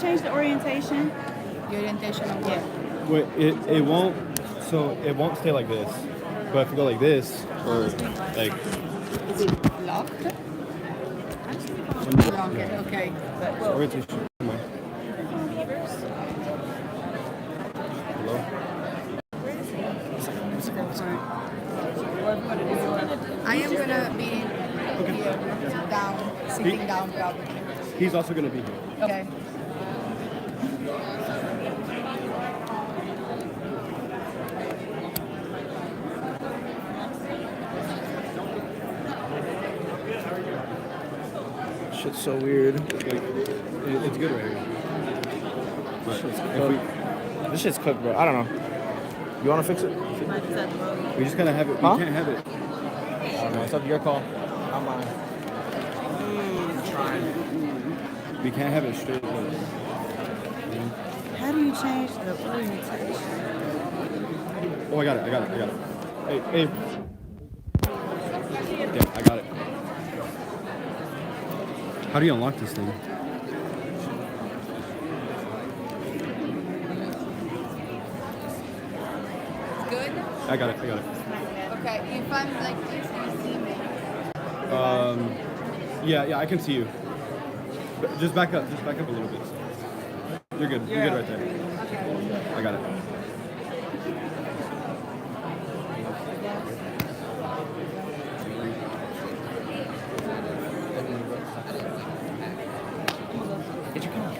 change the orientation? The orientation of what? Wait, it won't. So it won't stay like this. But if you go like this, or like Is it locked? Lock it, okay. orientation. Come on. Hello. I am gonna be here, down, sitting down probably. He's also gonna be here. Okay. Shit's so weird. It's good right here. But Shit's if cooked. This shit's cooked, bro. I don't know. You want to fix it? we just gotta have it. Huh? We can't have it. I don't know. It's up to your call. I'm mine. We can't have it straight. How do you change the orientation? Oh, I got it. Hey. Yeah, I got it. How do you unlock this thing? Good? I got it. Okay, if I'm like this, you see me. Yeah, I can see you. But just back up a little bit. You're good. You're good right there. Okay. I got it. Get your camera.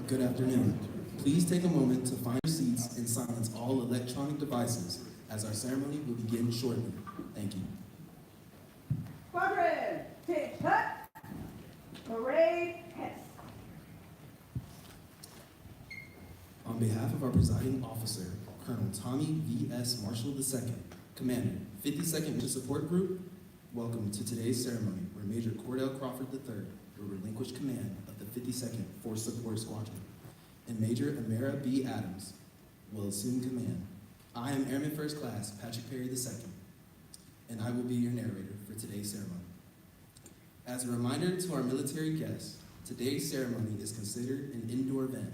Good afternoon. Please take a moment to find your seats and silence all electronic devices as our ceremony will begin shortly. Thank you. Quadrant, pitch, hut. Parade, hess. On behalf of our presiding officer, Colonel Tommy V.S. Marshall II, Commander, 52nd to Support Group, welcome to today's ceremony where Major Cordell Crawford III will relinquish command of the 52nd Force Support Squadron, and Major Amara B. Adams will assume command. I am Airman First Class Patrick Perry II, and I will be your narrator for today's ceremony. As a reminder to our military guests, today's ceremony is considered an indoor event.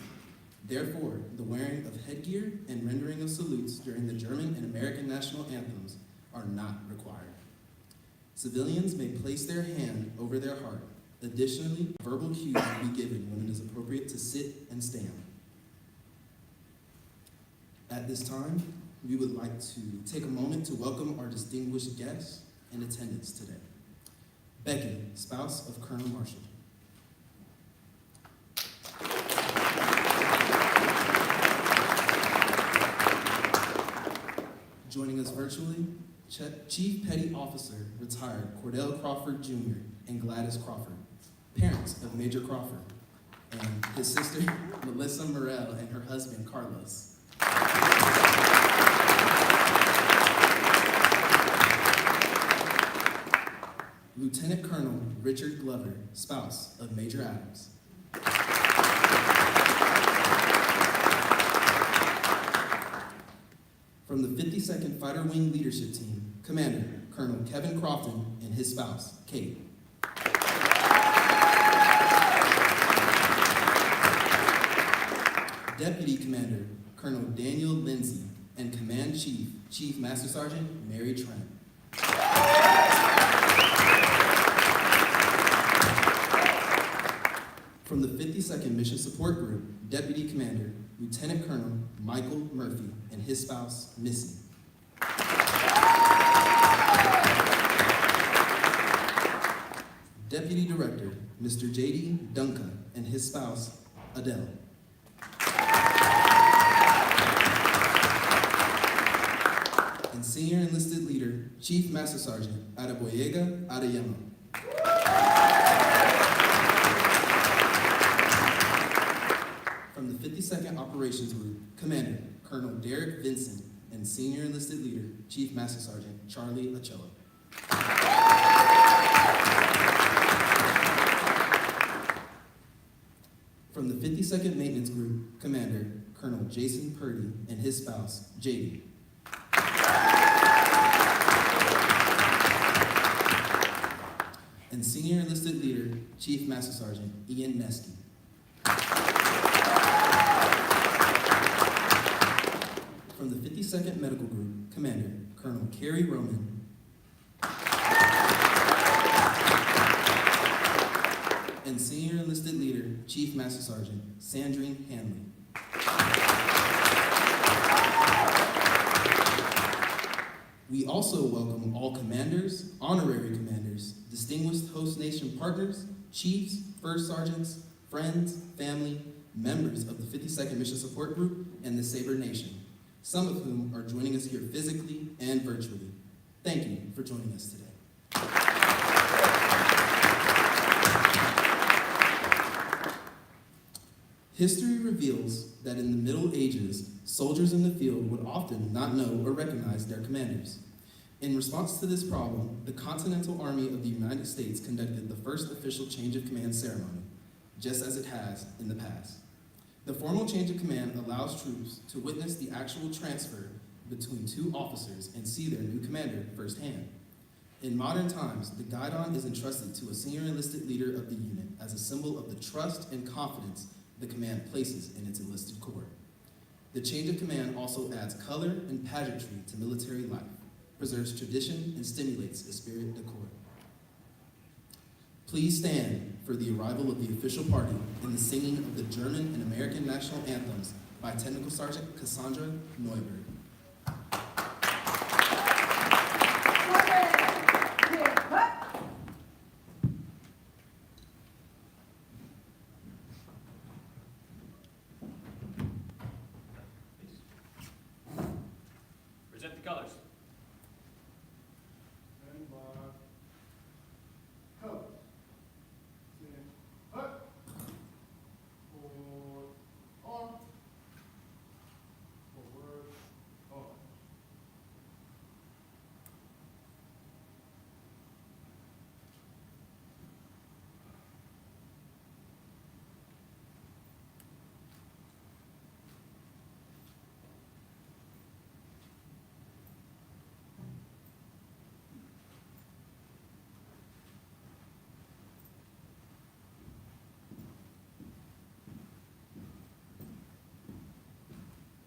Therefore, the wearing of headgear and rendering of salutes during the German and American national anthems are not required. Civilians may place their hand over their heart. Additionally, verbal cues will be given when it is appropriate to sit and stand. At this time, we would like to take a moment to welcome our distinguished guests in attendance today. Becky, spouse of Colonel Marshall. Joining us virtually, Chief Petty Officer, retired Cordell Crawford Jr. and Gladys Crawford, parents of Major Crawford, and his sister, Melissa Morell, and her husband, Carlos. Richard Glover, spouse of Major Adams. From the 52nd Fighter Wing Leadership Team, Commander Colonel Kevin Crofton and his spouse, Kate. Deputy Commander Colonel Daniel Lindsay and Command Chief, Chief Master Sergeant Mary Trent. From the 52nd Mission Support Group, Deputy Commander Lieutenant Colonel Michael Murphy and his spouse, Missy. Deputy Director Mr. J.D. Duncan and his spouse, Adele. And Senior Enlisted Leader, Chief Master Sergeant Adeboyega Adeyemo. From the 52nd Operations Group, Commander Colonel Derek Vincent and Senior Enlisted Leader, Chief Master Sergeant Charlie Ochoa. From the 52nd Maintenance Group, Commander Colonel Jason Purdy and his spouse, JD. And Senior Enlisted Leader, Chief Master Sergeant Ian Nesky. From the 52nd Medical Group, Commander Colonel Kerry Roman. And Senior Enlisted Leader, Chief Master Sergeant Sandrine Hanley. We also welcome all commanders, honorary commanders, distinguished host nation partners, chiefs, first sergeants, friends, family, members of the 52nd Mission Support Group, and the Sabre Nation, some of whom are joining us here physically and virtually. Thank you for joining us today. History reveals that in the Middle Ages, soldiers in the field would often not know or recognize their commanders. In response to this problem, the Continental Army of the United States conducted the first official change of command ceremony, just as it has in the past. The formal change of command allows troops to witness the actual transfer between two officers and see their new commander firsthand. In modern times, the guidon is entrusted to a senior enlisted leader of the unit as a symbol of the trust and confidence the command places in its enlisted corps. The change of command also adds color and pageantry to military life, preserves tradition, and stimulates esprit de corps. Please stand for the arrival of the official party in the singing of the German and American national anthems by Technical Sergeant Cassandra Neuberg. Present the colors.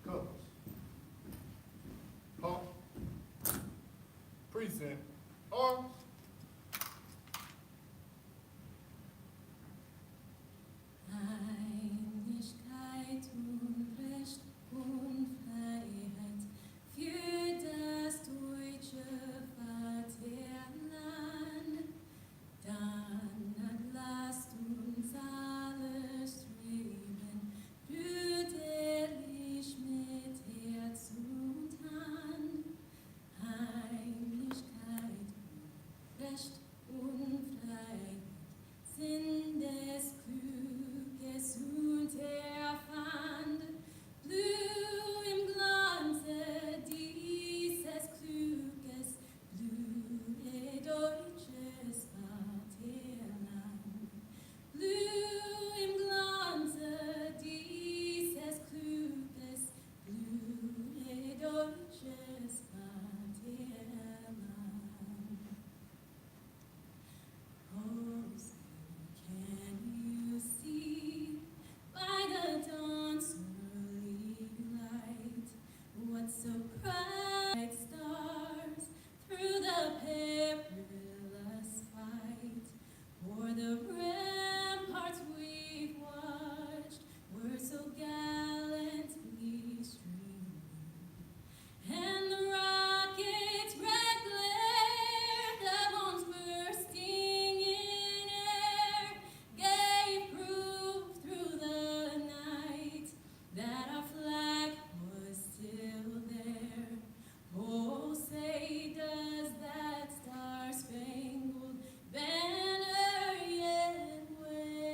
Colors. Halt. Present. Arms. Einigkeit, Unrecht und Freiheit für das deutsche Vaterland. Danach lasst uns alle streben, brüderlich mit Herz und Hand. Einigkeit. what so bright stars through the perilous fight, o'er the ramparts we've watched, were so gallantly streaming, and the rocket's red glare, the bombs bursting in air, gave proof through the night that our flag was still there. Oh, say does that star-spangled banner yet wave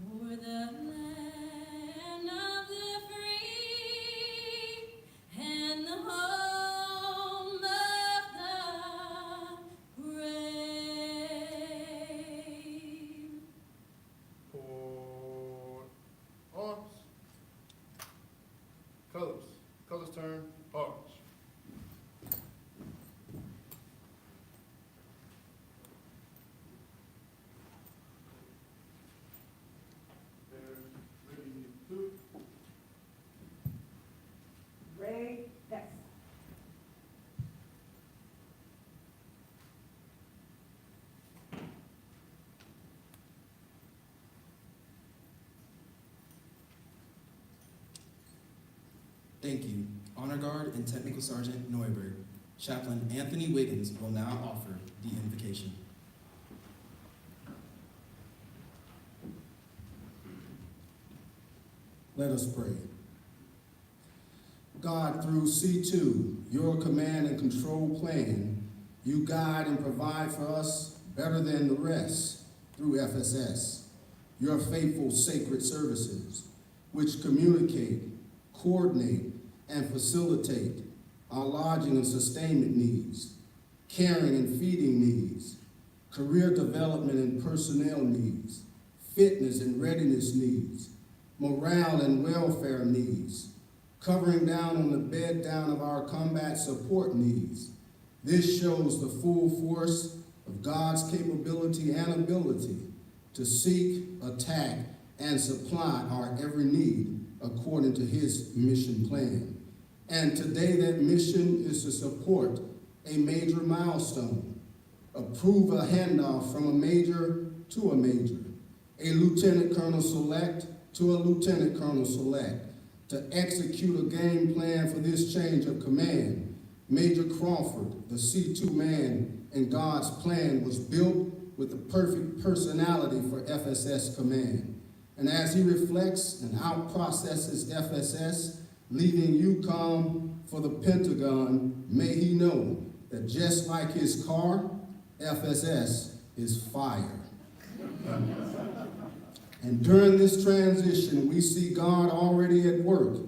o'er the land of the free and the home of the brave. For arms. Colors. Colors turn orange. There's ready two. Ray, yes. Thank you. Honor Guard and Technical Sergeant Neuberg. Chaplain Anthony Wiggins will now offer the invocation. Let us pray. God, through C2, your command and control plan, you guide and provide for us better than the rest through FSS, your faithful sacred services, which communicate, coordinate, and facilitate our lodging and sustainment needs, caring and feeding needs, career development and personnel needs, fitness and readiness needs, morale and welfare needs, covering down on the bed down of our combat support needs. This shows the full force of God's capability and ability to seek, attack, and supply our every need according to his mission plan. And today that mission is to support a major milestone, approve a handoff from a major to a major, a lieutenant colonel select to a lieutenant colonel select, to execute a game plan for this change of command. Major Crawford, the C2 man in God's plan, was built with the perfect personality for FSS command. And as he reflects and out-processes FSS, leaving UCOM for the Pentagon, may he know that just like his car, FSS is fire. And during this transition, we see God already at work,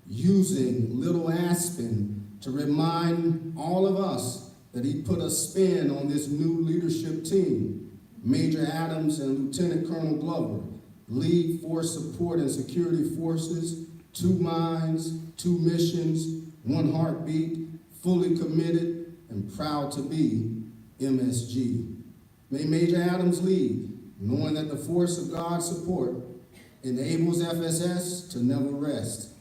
using Little Aspen to remind all of us that he put a spin on this new leadership team. Major Adams and Lieutenant Colonel Glover lead force support and security forces, 2 minds, 2 missions, 1 heartbeat, fully committed and proud to be MSG. May Major Adams lead, knowing that the force of God's support enables FSS to never rest.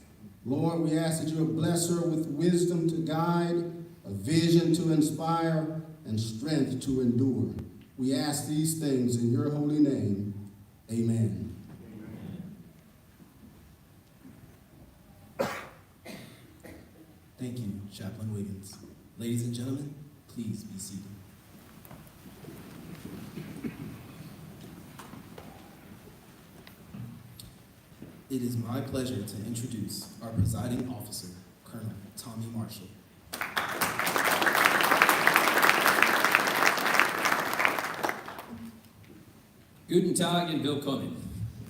Lord, we ask that you would bless her with wisdom to guide, a vision to inspire, and strength to endure. We ask these things in your holy name. Amen. Thank you, Chaplain Wiggins. Ladies and gentlemen, please be seated. It is my pleasure to introduce our presiding officer, Colonel Tommy Marshall. Guten Tag and Willkommen.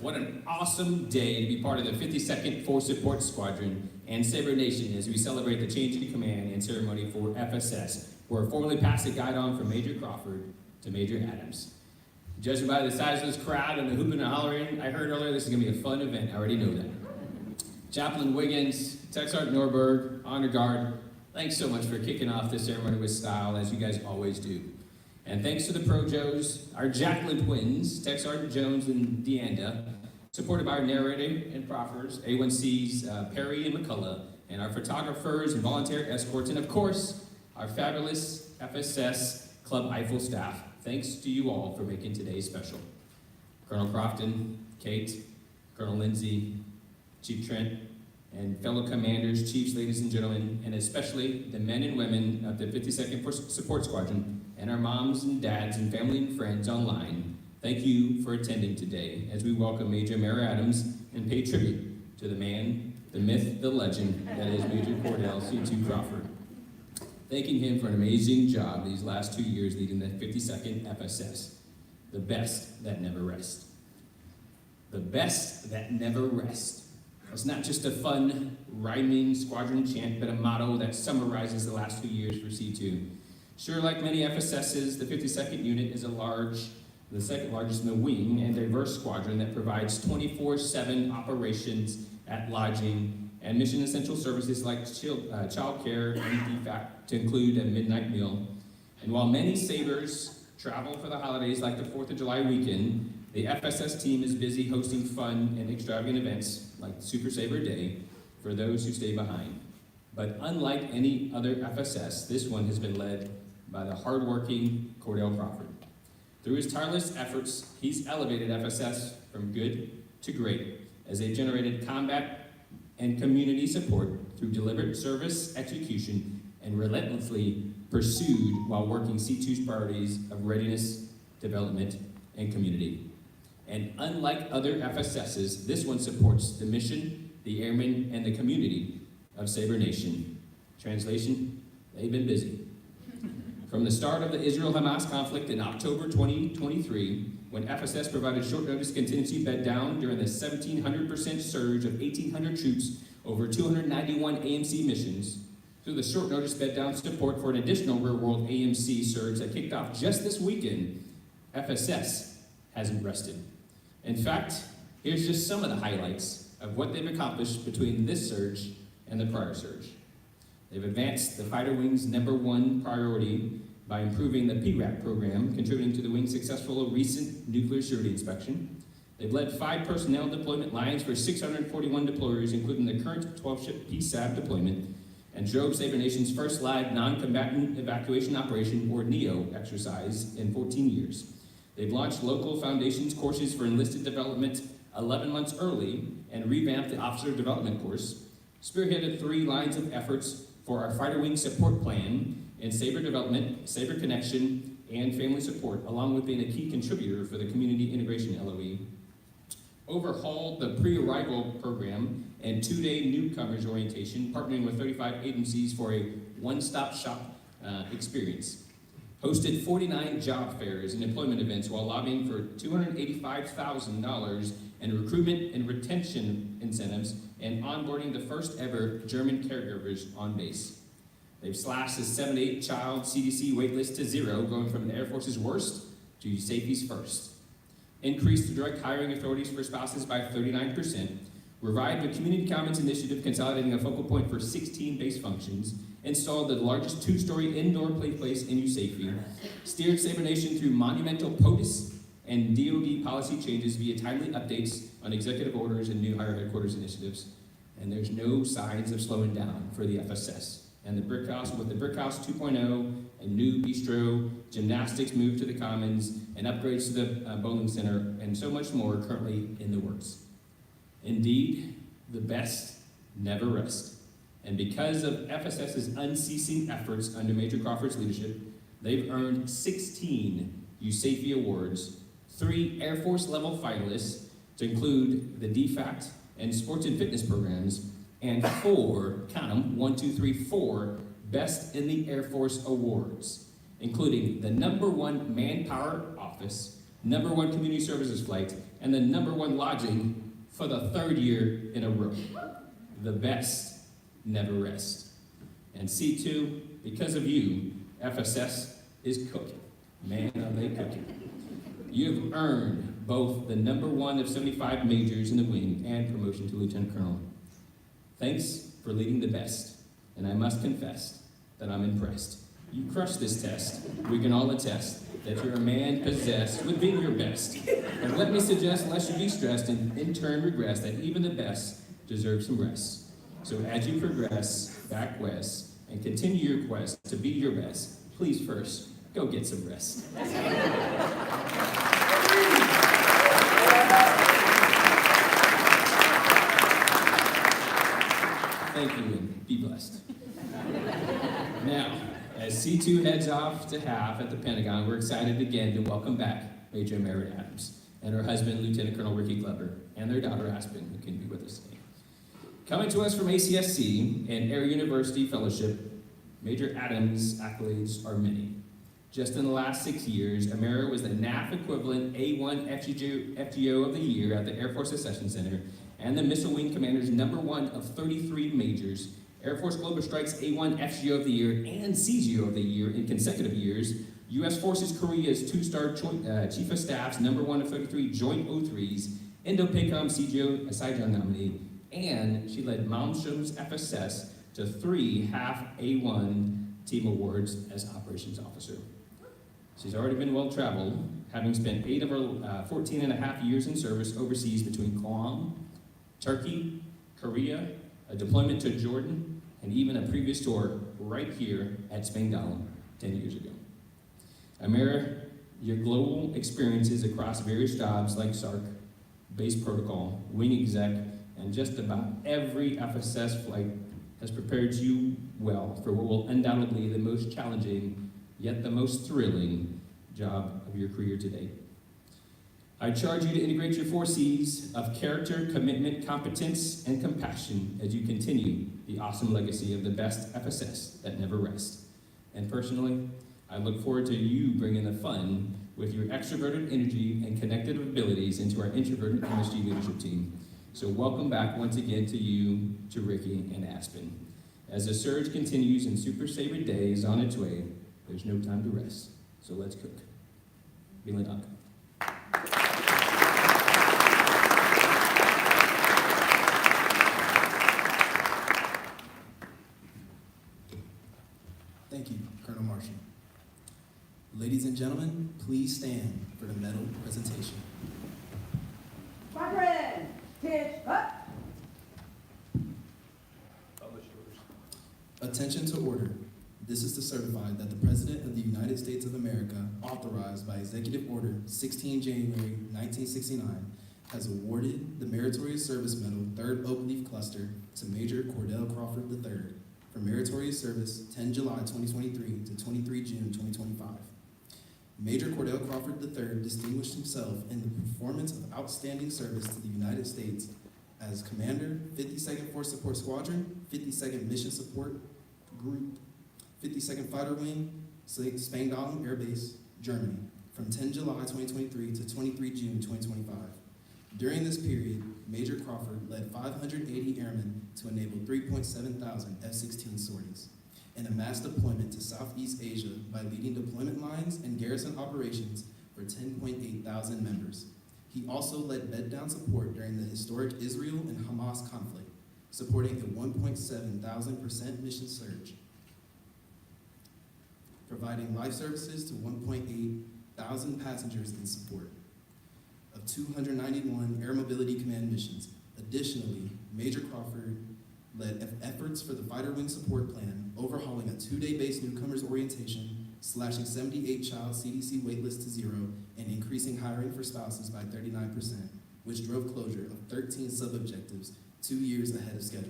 What an awesome day to be part of the 52nd Force Support Squadron and Sabre Nation as we celebrate the change in command and ceremony for FSS. We're formally passed the guide on from Major Crawford to Major Adams. Judging by the size of this crowd and the hooping and hollering, I heard earlier this is going to be a fun event. I already know that. Chaplain Wiggins, Tech Sergeant Norberg, Honor Guard, thanks so much for kicking off this ceremony with style, as you guys always do. And thanks to the Pro Joes, our Jacqueline twins, Tech Sergeant Jones and Deanda, supported by our narrator and proffers, A1Cs Perry and McCullough, and our photographers and volunteer escorts, and of course, our fabulous FSS Club Eiffel staff. Thanks to you all for making today special. Colonel Crofton, Kate, Colonel Lindsay, Chief Trent, and fellow commanders, chiefs, ladies and gentlemen, and especially the men and women of the 52nd Support Squadron, and our moms and dads and family and friends online. Thank you for attending today as we welcome Major Mara Adams and pay tribute to the man, the myth, the legend that is Major Cordell C2 Crawford. Thanking him for an amazing job these last 2 years leading the 52nd FSS, the best that never rests. The best that never rests. It's not just a fun, rhyming squadron chant, but a motto that summarizes the last 2 years for C2. Sure, like many FSSs, the 52nd unit is the second largest in the wing, and diverse squadron that provides 24/7 operations at lodging and mission essential services like child care and DFAC to include a midnight meal. And while many Sabres travel for the holidays like the 4th of July weekend, the FSS team is busy hosting fun and extravagant events like Super Sabre Day for those who stay behind. But unlike any other FSS, this one has been led by the hardworking Cordell Crawford. Through his tireless efforts, he's elevated FSS from good to great as they've generated combat and community support through deliberate service execution and relentlessly pursued while working C2's priorities of readiness, development, and community. And unlike other FSSs, this one supports the mission, the airmen, and the community of Sabre Nation. Translation, they've been busy. From the start of the Israel-Hamas conflict in October 2023, when FSS provided short notice contingency bed down during the 1,700% surge of 1,800 troops over 291 AMC missions, through the short notice bed down support for an additional real-world AMC surge that kicked off just this weekend, FSS hasn't rested. In fact, here's just some of the highlights of what they've accomplished between this surge and the prior surge. They've advanced the fighter wing's #1 priority by improving the PRAP program, contributing to the wing's successful recent nuclear surety inspection. They've led 5 personnel deployment lines for 641 deployers, including the current 12-ship PSAB deployment, and drove Sabre Nation's first live non-combatant evacuation operation, or NEO, exercise in 14 years. They've launched local foundations courses for enlisted development 11 months early and revamped the officer development course, spearheaded 3 lines of efforts for our fighter wing support plan in Sabre development, Sabre connection, and family support, along with being a key contributor for the community integration LOE. Overhauled the pre-arrival program and 2-day newcomers orientation, partnering with 35 agencies for a one-stop shop experience. Hosted 49 job fairs and employment events while lobbying for $285,000 in recruitment and retention incentives and onboarding the first ever German caregivers on base. They've slashed the 7 to 8 child CDC waitlist to 0, going from the Air Force's worst to safety's first. Increased the direct hiring authorities for spouses by 39%, revived the Community Commons initiative consolidating a focal point for 16 base functions, installed the largest 2-story indoor play place in USAFE, steered Sabre Nation through monumental POTUS and DoD policy changes via timely updates on executive orders and new higher headquarters initiatives. And there's no signs of slowing down for the FSS. And the Brick House, with the Brick House 2.0, a new bistro, gymnastics move to the Commons, and upgrades to the bowling center, and so much more currently in the works. Indeed, the best never rest. And because of FSS's unceasing efforts under Major Crawford's leadership, they've earned 16 USAFE awards, 3 Air Force level finalists, to include the DFACT and sports and fitness programs, and 4, count them, 1, 2, 3, 4, Best in the Air Force awards, including the #1 Manpower Office, #1 Community Services Flight, and the #1 Lodging for the 3rd year in a row. The best never rest. And C2, because of you, FSS is cooking. Man, are they cooking. You've earned both the #1 of 75 majors in the wing and promotion to Lieutenant Colonel. Thanks for leading the best, and I must confess that I'm impressed. You crushed this test. We can all attest. that you're a man possessed with being your best. And let me suggest, lest you be stressed and in turn regress, that even the best deserve some rest. So as you progress back west and continue your quest to be your best, please first go get some rest. Thank you and be blessed. Now, as C2 heads off to half at the Pentagon, we're excited again to welcome back Major Mary Adams and her husband, Lieutenant Colonel Ricky Glover, and their daughter Aspen, who can be with us today. Coming to us from ACSC and Air University Fellowship, Major Adams' accolades are many. Just in the last 6 years, Amara was the NAF equivalent A1 FGO of the Year at the Air Force Accession Center and the Missile Wing Commander's #1 of 33 majors, Air Force Global Strike's A1 FGO of the Year and CGO of the Year in consecutive years, U.S. Forces Korea's 2-star Chief of Staff's #1 of 33 Joint O3s, Indo-PACOM CGO Saigon nominee, and she led Malmstrom's FSS to 3 half A1 team awards as operations officer. She's already been well-traveled, having spent 8 of her 14 and a half years in service overseas between Guam, Turkey, Korea, a deployment to Jordan, and even a previous tour right here at Spangdahlem 10 years ago. Amara, your global experiences across various jobs like SARC, base protocol, wing exec, and just about every FSS flight has prepared you well for what will undoubtedly be the most challenging, yet the most thrilling job of your career to date. I charge you to integrate your 4 C's of character, commitment, competence, and compassion as you continue the awesome legacy of the best FSS that never rests. And personally, I look forward to you bringing the fun with your extroverted energy and connected abilities into our introverted MSG leadership team. So welcome back once again to you, to Ricky and Aspen. As the surge continues and Super Saver Day is on its way, there's no time to rest. So let's cook. Vielen Dank. Thank you, Colonel Marshall. Ladies and gentlemen, please stand for the medal presentation. Squadron, pitch up. Attention to order. This is to certify that the President of the United States of America, authorized by Executive Order 16 January 1969, has awarded the Meritorious Service Medal 3rd Oak Leaf Cluster to Major Cordell Crawford III for meritorious service 10 July 2023 to 23 June 2025. Major Cordell Crawford III distinguished himself in the performance of outstanding service to the United States as Commander, 52nd Force Support Squadron, 52nd Mission Support Group, 52nd Fighter Wing, Spangdahlem Air Base, Germany, from 10 July 2023 to 23 June 2025. During this period, Major Crawford led 580 airmen to enable 3.7 thousand F-16 sorties and a mass deployment to Southeast Asia by leading deployment lines and garrison operations for 10.8 thousand members. He also led bed-down support during the historic Israel and Hamas conflict, supporting a 1.7% mission surge, providing life services to 1.8 thousand passengers in support of 291 Air Mobility Command missions. Additionally, Major Crawford led efforts for the Fighter Wing Support Plan, overhauling a 2-day base newcomers orientation, slashing 78 child CDC waitlist to 0, and increasing hiring for spouses by 39%, which drove closure of 13 sub-objectives 2 years ahead of schedule.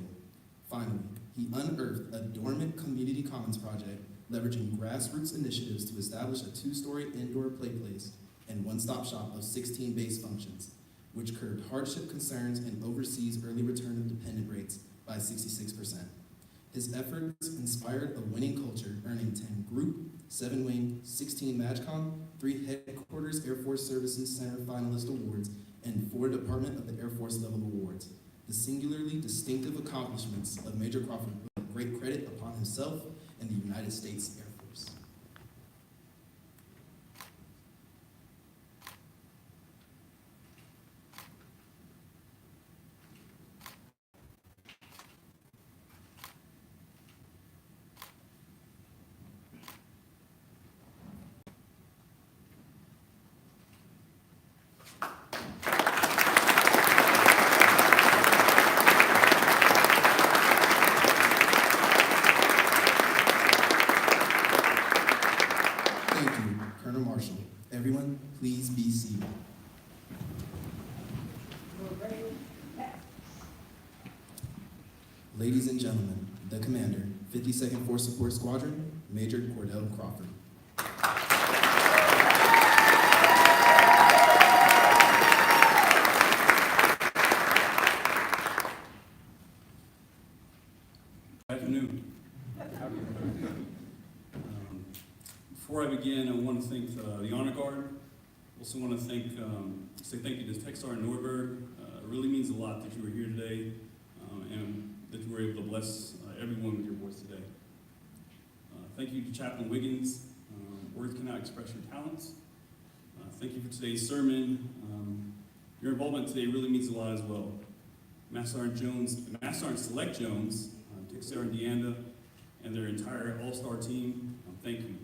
Finally, he unearthed a dormant community commons project, leveraging grassroots initiatives to establish a 2-story indoor play place and one-stop shop of 16 base functions, which curbed hardship concerns and oversees early return of dependent rates by 66%. His efforts inspired a winning culture, earning 10 Group, 7 Wing, 16 MAJCOM, 3 Headquarters Air Force Services Center finalist awards, and 4 Department of the Air Force level awards. The singularly distinctive accomplishments of Major Crawford put great credit upon himself and the United States Air Force. the commander, 52nd Force Support Squadron, Major Cordell Crawford. Good afternoon. Before I begin, I want to thank the Honor Guard. Also want to say thank you to Tech Sergeant Norberg. It really means a lot that you were here today and that you were able to bless everyone with your voice today. Thank you to Chaplain Wiggins. Words cannot express your talents. Thank you for today's sermon. Your involvement today really means a lot as well. Master Sergeant Select Jones, Tech Sergeant Deanda, and their entire all-star team, thank you.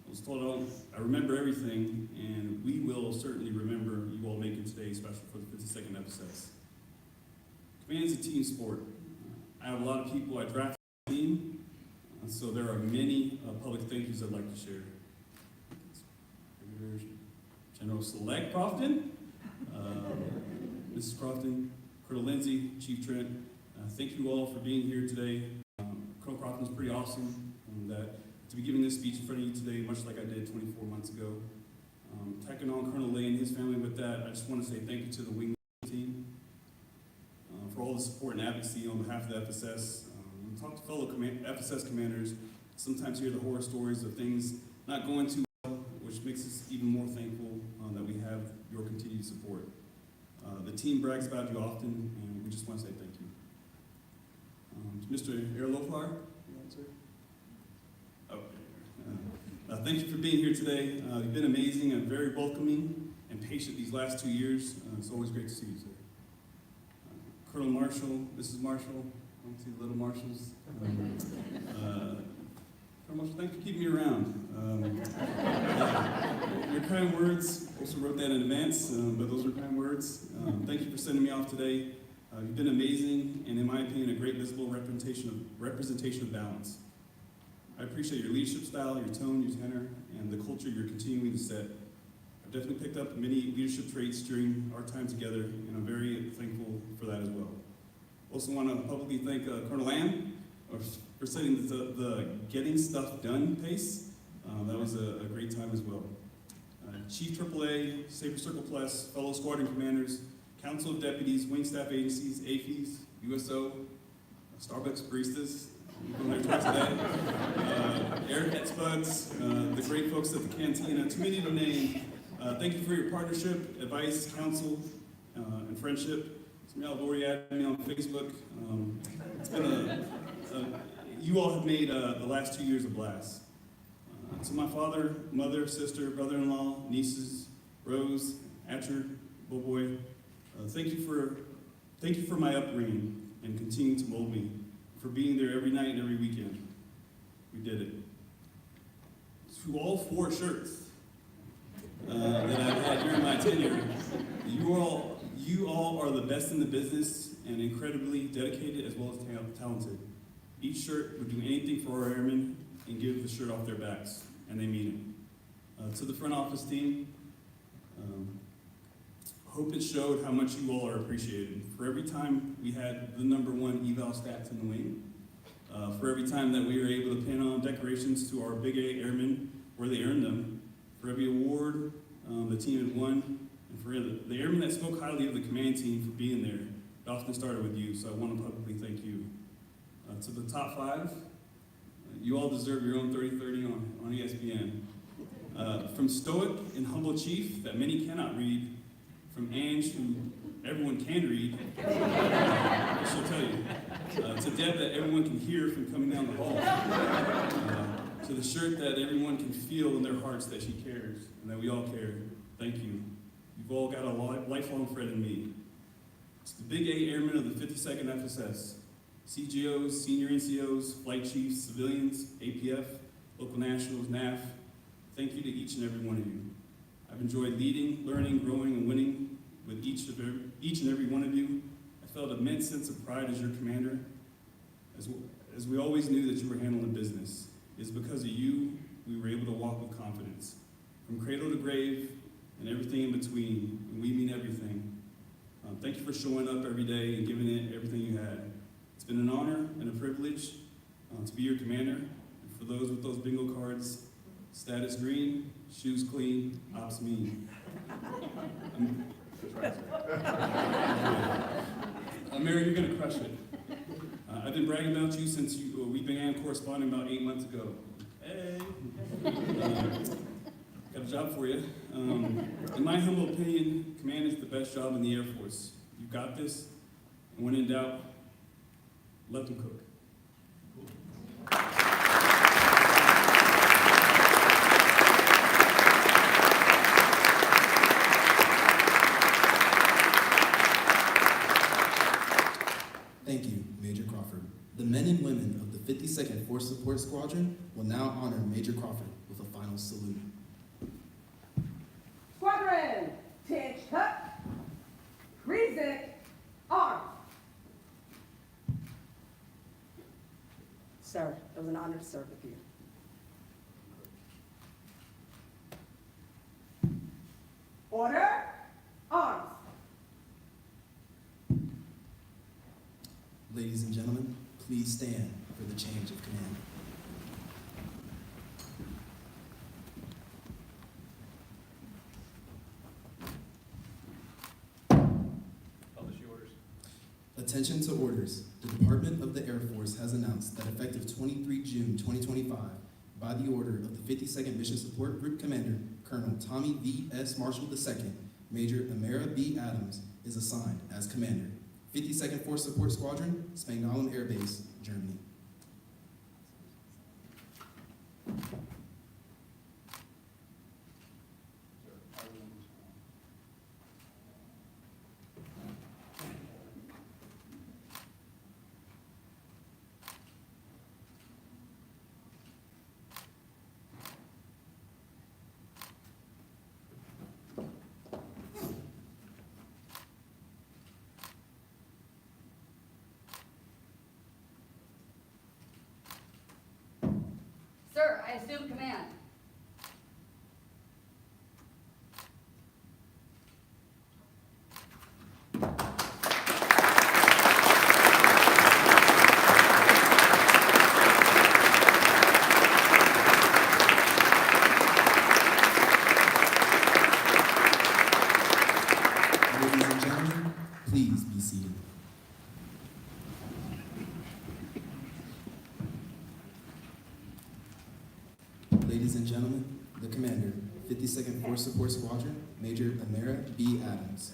I was told I remember everything, and we will certainly remember you all making today special for the 52nd FSS. Command is a team sport. I have a lot of people I drafted on the team, so there are many public thank yous I'd like to share. General Select Crofton, Mrs. Crofton, Colonel Lindsay, Chief Trent, thank you all for being here today. Colonel Crofton is pretty awesome, and to be giving this speech in front of you today, much like I did 24 months ago. Tacking on Colonel Lay and his family with that, I just want to say thank you to the wing team for all the support and advocacy on behalf of the FSS. When we talk to fellow FSS commanders, sometimes hear the horror stories of things not going too well, which makes us even more thankful that we have your continued support. The team brags about you often, and we just want to say thank you. Mr. Erlofar, thank you for being here today. You've been amazing and very welcoming and patient these last 2 years. It's always great to see you, sir. Colonel Marshall, Mrs. Marshall, I want to see the little Marshalls. Colonel Marshall, thank you for keeping me around. Your kind words, also wrote that in advance, but those are kind words. Thank you for sending me off today. You've been amazing, and in my opinion, a great visible representation of balance. I appreciate your leadership style, your tone, your tenor, and the culture you're continuing to set. I've definitely picked up many leadership traits during our time together, and I'm very thankful for that as well. Also want to publicly thank Colonel Lamb for setting the getting stuff done pace. That was a great time as well. Chief AAA, Saber Circle Plus, fellow squadron commanders, Council of Deputies, Wing Staff Agencies, AFES, USO, Starbucks baristas, going there twice a day, Airhead Spuds, the great folks at the cantina, too many to name. Thank you for your partnership, advice, counsel, and friendship. Some of y'all have already added me on Facebook. It's been you all have made the last 2 years a blast. To my father, mother, sister, brother-in-law, nieces, Rose, Atcher, Boboy, thank you for my upbringing and continuing to mold me, for being there every night and every weekend. We did it. To all 4 shirts that I've had during my tenure, you all are the best in the business and incredibly dedicated as well as talented. Each shirt would do anything for our airmen and give the shirt off their backs, and they mean it. To the front office team, hope it showed how much you all are appreciated. For every time we had the #1 eval stats in the wing, for every time that we were able to pin on decorations to our Big A airmen where they earned them, for every award the team had won, and for the airmen that spoke highly of the command team for being there, it often started with you, so I want to publicly thank you. To the top 5, you all deserve your own 30-30 on ESPN. From stoic and humble chief that many cannot read, from Ange, who everyone can read, she'll tell you, to Deb that everyone can hear from coming down the hall, to the shirt that everyone can feel in their hearts that she cares, and that we all care. Thank you. You've all got a lifelong friend in me. It's the Big A Airmen of the 52nd FSS, CGOs, senior NCOs, flight chiefs, civilians, APF, local nationals, NAF. Thank you to each and every one of you. I've enjoyed leading, learning, growing, and winning with each and every one of you. I felt an immense sense of pride as your commander, as we always knew that you were handling business. It's because of you we were able to walk with confidence. From cradle to grave and everything in between, and we mean everything. Thank you for showing up every day and giving it everything you had. It's been an honor and a privilege to be your commander. And for those with those bingo cards, status green, shoes clean, ops mean. Mary, you're gonna crush it. I've been bragging about you since we began corresponding about 8 months ago. Hey! Got a job for you. In my humble opinion, command is the best job in the Air Force. You got this, and when in doubt, let them cook. Thank you, Major Crawford. The men and women of the 52nd Force Support Squadron will now honor Major Crawford with a final salute. Squadron, tinge cut, present, arms. Sir, it was an honor to serve with you. Order, arms. Ladies and gentlemen, please stand for the change of command. Publish your orders. Attention to orders. The Department of the Air Force has announced that effective 23 June 2025, by the order of the 52nd Mission Support Group Commander, Colonel Tommy V.S. Marshall II, Major Amara B. Adams is assigned as Commander, 52nd Force Support Squadron, Spangdahlem Air Base, Germany. Sir, I assume command. Ladies and gentlemen, please be seated. Ladies and gentlemen, the Commander, 52nd Force Support Squadron, Major Amara B. Adams.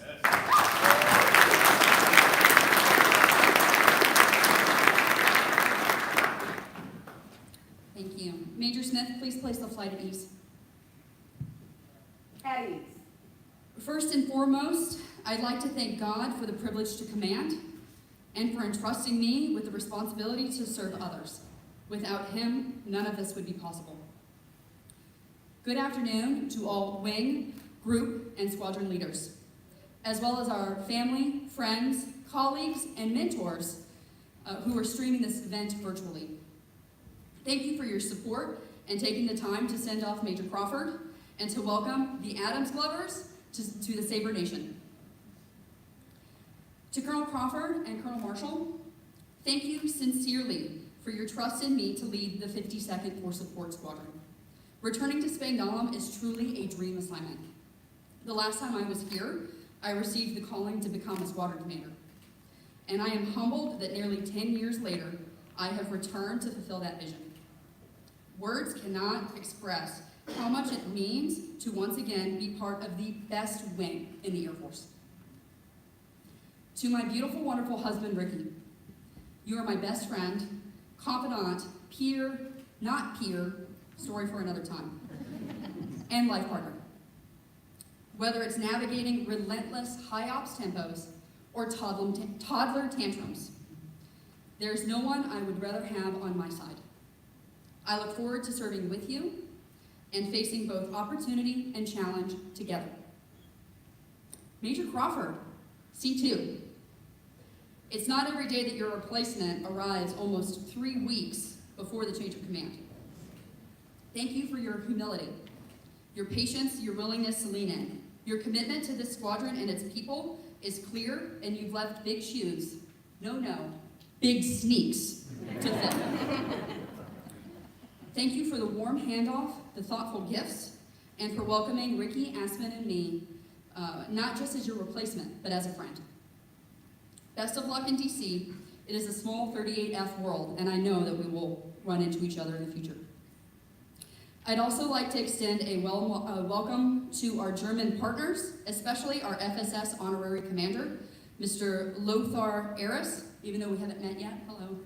Thank you. Major Smith, please place the flight at ease. At ease. First and foremost, I'd like to thank God for the privilege to command and for entrusting me with the responsibility to serve others. Without him, none of this would be possible. Good afternoon to all wing, group, and squadron leaders, as well as our family, friends, colleagues, and mentors who are streaming this event virtually. Thank you for your support and taking the time to send off Major Crawford and to welcome the Adams Glovers to the Sabre Nation. To Colonel Crawford and Colonel Marshall, thank you sincerely for your trust in me to lead the 52nd Force Support Squadron. Returning to Spangdahlem is truly a dream assignment. The last time I was here, I received the calling to become a squadron commander. And I am humbled that nearly 10 years later, I have returned to fulfill that vision. Words cannot express how much it means to once again be part of the best wing in the Air Force. To my beautiful, wonderful husband, Ricky, you are my best friend, confidant, peer, not peer, story for another time, and life partner. Whether it's navigating relentless high ops tempos or toddler tantrums, there's no one I would rather have on my side. I look forward to serving with you and facing both opportunity and challenge together. Major Crawford, C2. It's not every day that your replacement arrives almost 3 weeks before the change of command. Thank you for your humility, your patience, your willingness to lean in. Your commitment to this squadron and its people is clear, and you've left big shoes, no, big sneaks to fill. Thank you for the warm handoff, the thoughtful gifts, and for welcoming Ricky, Aspen, and me, not just as your replacement, but as a friend. Best of luck in DC. It is a small 38F world, and I know that we will run into each other in the future. I'd also like to extend a welcome to our German partners, especially our FSS honorary commander, Mr. Lothar Eris, even though we haven't met yet. Hello.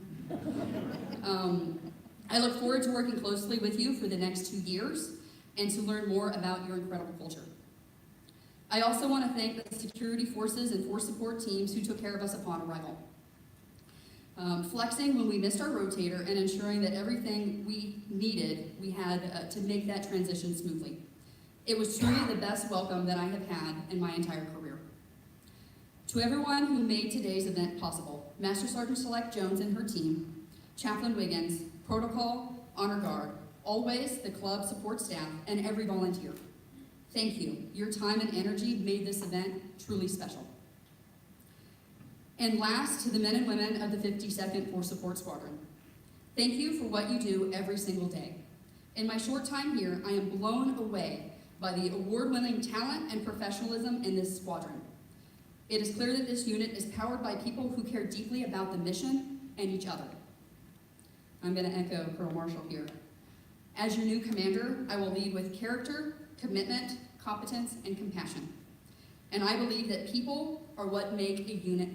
I look forward to working closely with you for the next 2 years and to learn more about your incredible culture. I also want to thank the security forces and force support teams who took care of us upon arrival. Flexing when we missed our rotator and ensuring that everything we needed, we had to make that transition smoothly. It was truly the best welcome that I have had in my entire career. To everyone who made today's event possible, Master Sergeant Select Jones and her team, Chaplain Wiggins, Protocol, Honor Guard, always the club support staff, and every volunteer. Thank you. Your time and energy made this event truly special. And last, to the men and women of the 52nd Force Support Squadron. Thank you for what you do every single day. In my short time here, I am blown away by the award-winning talent and professionalism in this squadron. It is clear that this unit is powered by people who care deeply about the mission and each other. I'm going to echo Colonel Marshall here. As your new commander, I will lead with character, commitment, competence, and compassion. And I believe that people are what make a unit